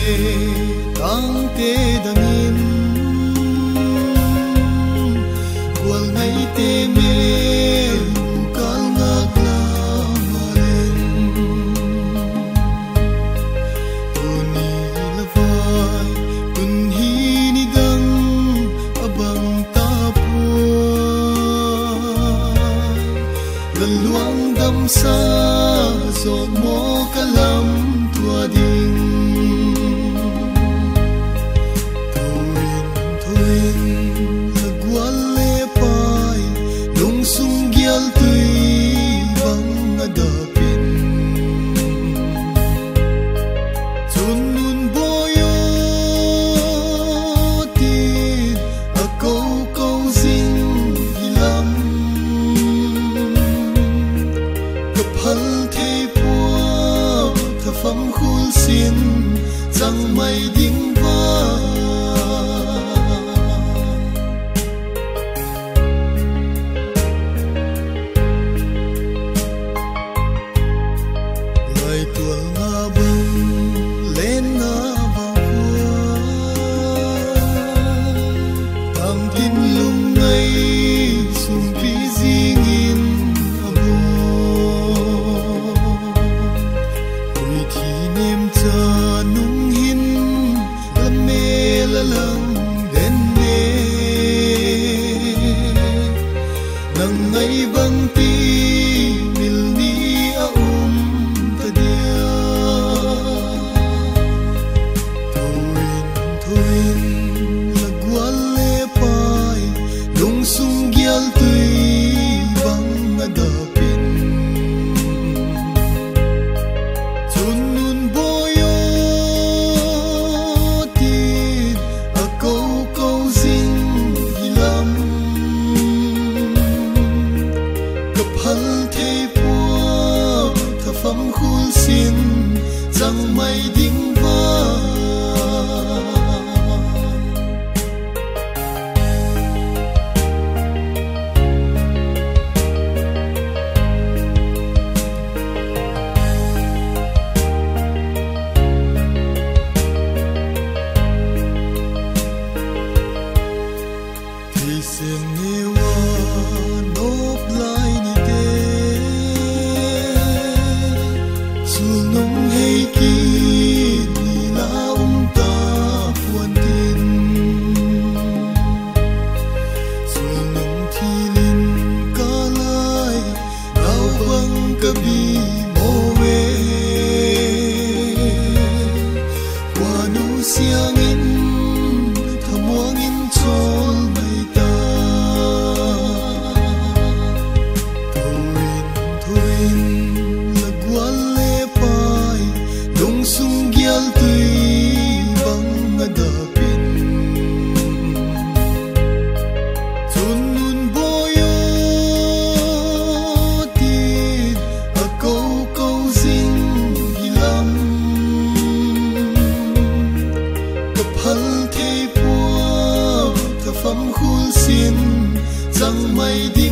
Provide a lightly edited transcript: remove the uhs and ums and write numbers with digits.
tang te dangin wal ngai te me kal ngak la maren tuni lavai kun hi ni dang abang tapuai laluang dam sa zot mo kalam tua ding phẩm khul xin rằng mày đinh va lời tuồng nga bừng lên nga vào tam tin lung ngay sum pi di ngin cha nung hin la me la lang den ne nang ngay bang ti mil ni a ta dia thoin la gwal le pai lung sung gyal tui bang ada phẩm khul xin rằng mày đinh va thì xin yêu nộp lại ni nung hay ki ni la ta puan tin sul nung thi lin ka lai nau bang ka bi mo we qua nu siang in thamuang in chol mai ta thoin la gwal sung gyal tui bang adapin chun nun boyo ti a ko zing gilam ka phal thei po ka pham khul sin jang mai di